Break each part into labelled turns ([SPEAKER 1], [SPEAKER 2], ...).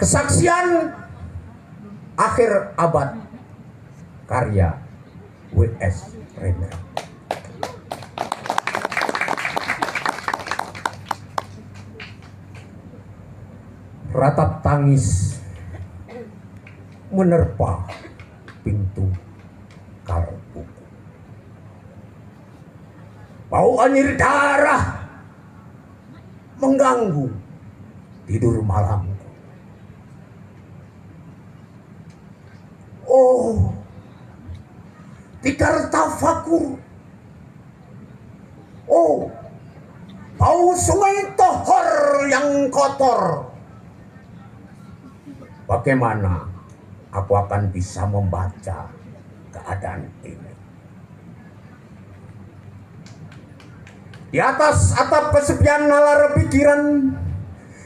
[SPEAKER 1] Kesaksian akhir abad karya W.S. Rendra. Ratap tangis menerpa pintu kalbu. Bau anir darah mengganggu tidur malamku. Oh, tikar tafakur. Oh, bau sungai Tohor yang kotor. Bagaimana aku akan bisa membaca keadaan ini? Di atas atap kesepian nalar pikiran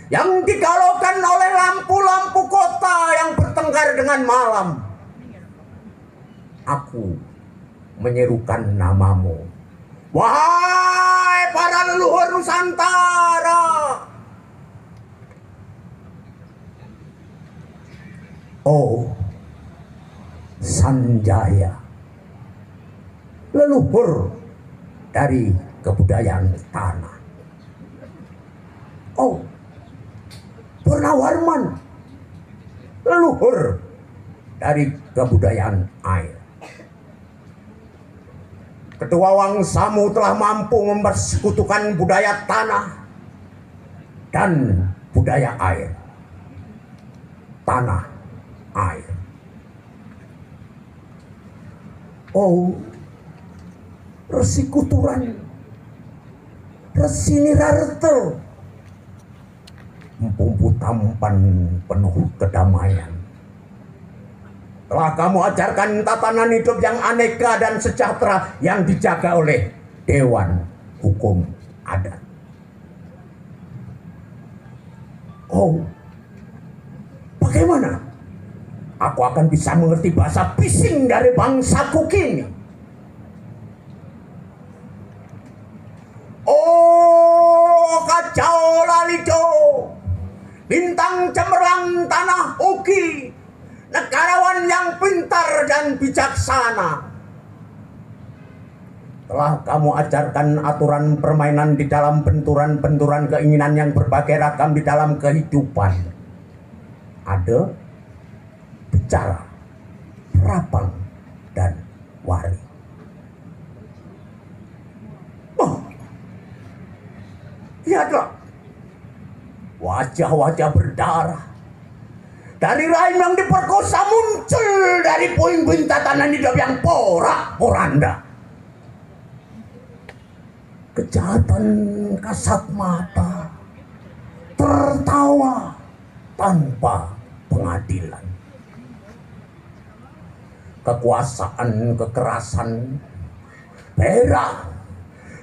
[SPEAKER 1] yang digalaukan oleh lampu-lampu kota yang bertengkar dengan malam, aku menyerukan namamu. Wahai para leluhur Nusantara! Oh, Sanjaya, leluhur dari kebudayaan tanah. Oh, Purnawarman, leluhur dari kebudayaan air. Kedua wangsamu telah mampu mempersekutukan budaya tanah dan budaya air. Tanah, air. Oh, Resi Kuturan, Resi Nirarta, Mpu tampan penuh kedamaian. Telah kamu ajarkan tatanan hidup yang aneka dan sejahtera yang dijaga oleh Dewan Hukum Adat. Oh, bagaimana aku akan bisa mengerti bahasa bising dari bangsaku kini? Oh, kacau lalijo, bintang cemerlang tanah uki, negarawan yang pintar dan bijaksana. Telah kamu ajarkan aturan permainan di dalam benturan-benturan keinginan yang berbagai ragam di dalam kehidupan. Ada, bicara, rapang, dan wari. Oh, lihatlah, wajah-wajah berdarah dari rahim yang diperkosa muncul dari puing-puing tatanan hidup yang porak-poranda. Kejahatan kasat mata, tertawa tanpa pengadilan. Kekuasaan, kekerasan, berak,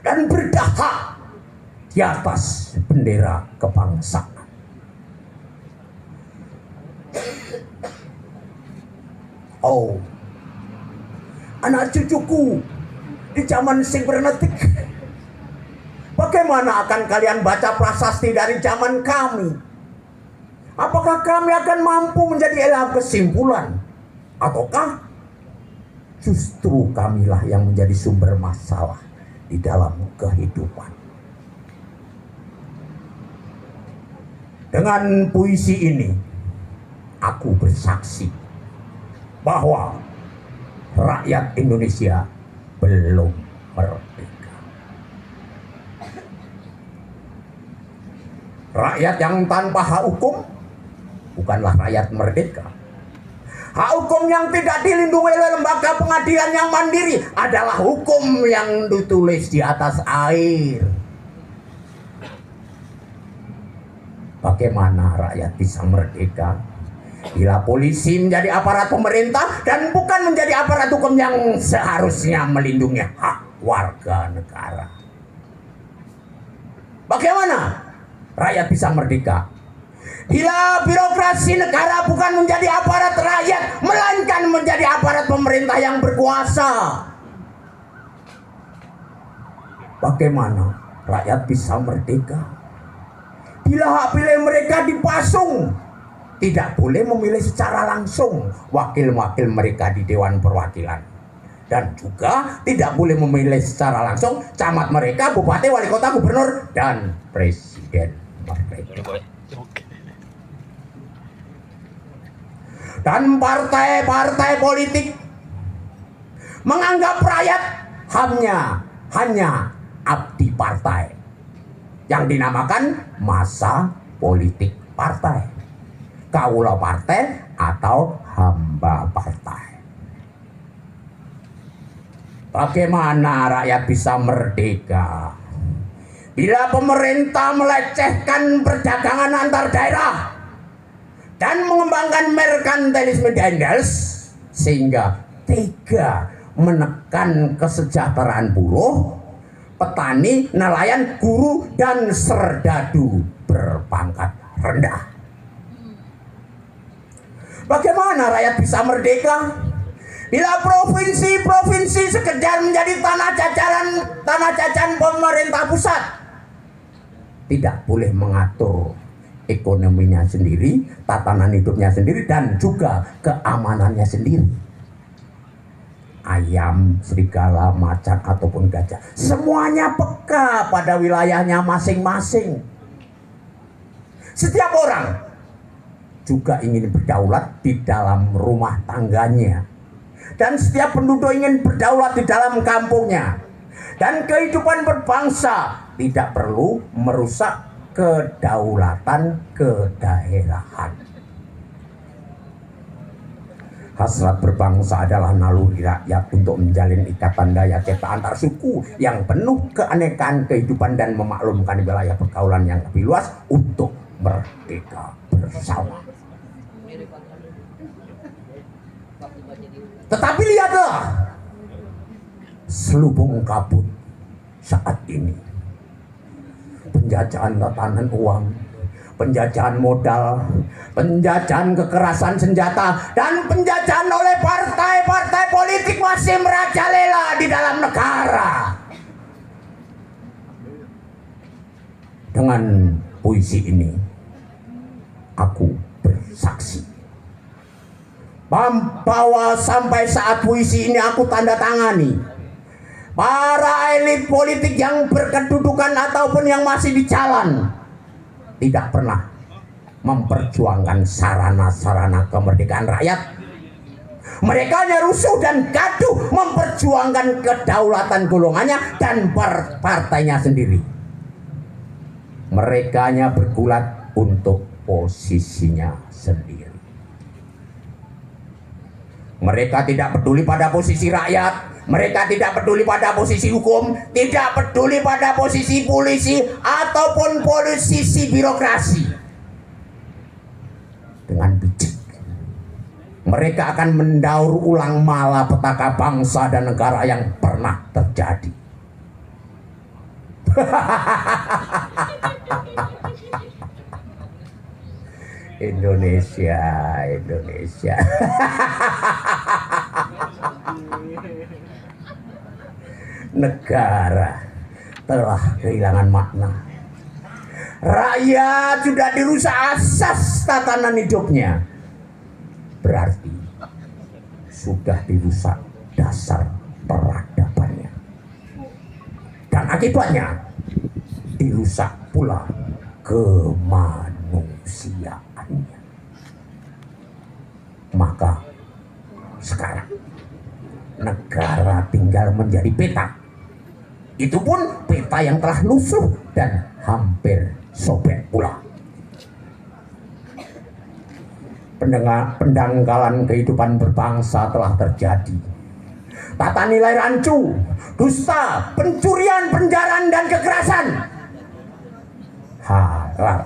[SPEAKER 1] dan berdahak di atas bendera kebangsaan. Oh, anak cucuku di zaman sibernetik, bagaimana akan kalian baca prasasti dari zaman kami? Apakah kami akan mampu menjadi elah kesimpulan? Ataukah justru kamilah yang menjadi sumber masalah di dalam kehidupan? Dengan puisi ini, aku bersaksi bahwa rakyat Indonesia belum merdeka. Rakyat yang tanpa hak hukum bukanlah rakyat merdeka. Hak hukum yang tidak dilindungi oleh lembaga pengadilan yang mandiri adalah hukum yang ditulis di atas air. Bagaimana rakyat bisa merdeka bila polisi menjadi aparat pemerintah dan bukan menjadi aparat hukum yang seharusnya melindungi hak warga negara? Bagaimana rakyat bisa merdeka bila birokrasi negara bukan menjadi aparat rakyat, melainkan menjadi aparat pemerintah yang berkuasa? Bagaimana rakyat bisa merdeka bila hak pilih mereka dipasung tidak boleh memilih secara langsung wakil-wakil mereka di Dewan Perwakilan, dan juga tidak boleh memilih secara langsung camat mereka, bupati, wali kota, gubernur, dan presiden mereka. Dan partai-partai politik menganggap rakyat hanya abdi partai yang dinamakan masa politik partai, kaula partai, atau hamba partai. Bagaimana rakyat bisa merdeka bila pemerintah melecehkan perdagangan antar daerah dan mengembangkan merkantilisme dendels sehingga tega menekan kesejahteraan buruh, petani, nelayan, guru, dan serdadu berpangkat rendah? Bagaimana rakyat bisa merdeka bila provinsi-provinsi sekedar menjadi tanah jajahan pemerintah pusat, tidak boleh mengatur ekonominya sendiri, tatanan hidupnya sendiri, dan juga keamanannya sendiri? Ayam, serigala, macan, ataupun gajah, semuanya peka pada wilayahnya masing-masing. Setiap orang juga ingin berdaulat di dalam rumah tangganya, dan setiap penduduk ingin berdaulat di dalam kampungnya. Dan kehidupan berbangsa tidak perlu merusak kedaulatan kedaerahan. Hasrat berbangsa adalah naluri rakyat untuk menjalin ikatan daya cetak antar suku yang penuh keanekaan kehidupan dan memaklumkan wilayah pergaulan yang lebih luas untuk merdeka bersama. Tetapi lihatlah selubung kabut saat ini. Penjajahan tatanan uang, penjajahan modal, penjajahan kekerasan senjata, dan penjajahan oleh partai-partai politik masih merajalela di dalam negara. Dengan puisi ini, aku bersaksi bahwa sampai saat puisi ini aku tanda tangani, para elit politik yang berkedudukan ataupun yang masih di jalan tidak pernah memperjuangkan sarana-sarana kemerdekaan rakyat. Mereka hanya rusuh dan gaduh memperjuangkan kedaulatan golongannya dan partainya sendiri. Mereka hanya bergulat untuk posisinya sendiri. Mereka tidak peduli pada posisi rakyat, mereka tidak peduli pada posisi hukum, tidak peduli pada posisi polisi ataupun posisi birokrasi. Dengan bijak, mereka akan mendaur ulang malapetaka bangsa dan negara yang pernah terjadi. Indonesia, Indonesia. Negara telah kehilangan makna. Rakyat sudah dirusak asas tatanan hidupnya. Berarti sudah dirusak dasar peradabannya. Dan akibatnya dirusak pula kemanusiaannya. Maka sekarang negara tinggal menjadi peta. Itu pun peta yang telah lusuh dan hampir sobek pula. Pendangkalan kehidupan berbangsa telah terjadi. Tata nilai rancu, dusta, pencurian, penjarahan, dan kekerasan halal.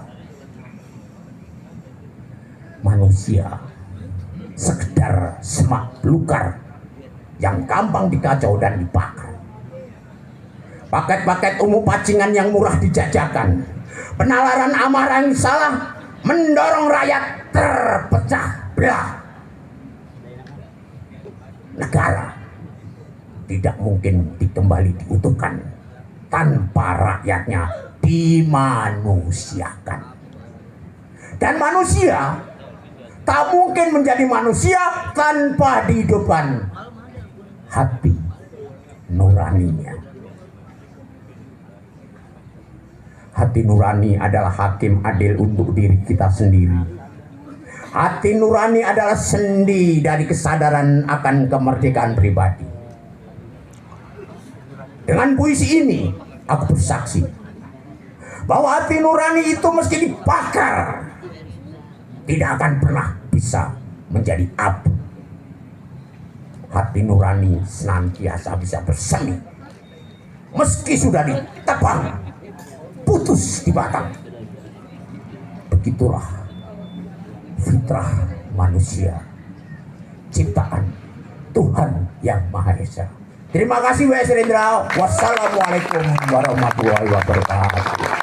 [SPEAKER 1] Manusia sekedar semak belukar yang gampang dikacau dan dibakar. Paket-paket umum pacingan yang murah dijajakan. Penalaran amarah yang salah mendorong rakyat terpecah belah. Negara tidak mungkin kembali diutuhkan tanpa rakyatnya dimanusiakan. Dan manusia tak mungkin menjadi manusia tanpa dihidupkan hati nuraninya. Hati nurani adalah hakim adil untuk diri kita sendiri. Hati nurani adalah sendi dari kesadaran akan kemerdekaan pribadi. Dengan puisi ini aku bersaksi bahwa hati nurani itu meski dibakar tidak akan pernah bisa menjadi abu. Hati nurani senantiasa bisa bersemi meski sudah ditebang, putus di batang. Begitulah fitrah manusia, ciptaan Tuhan Yang Maha Esa. Terima kasih W.S. Rendra. Wassalamualaikum warahmatullahi wabarakatuh.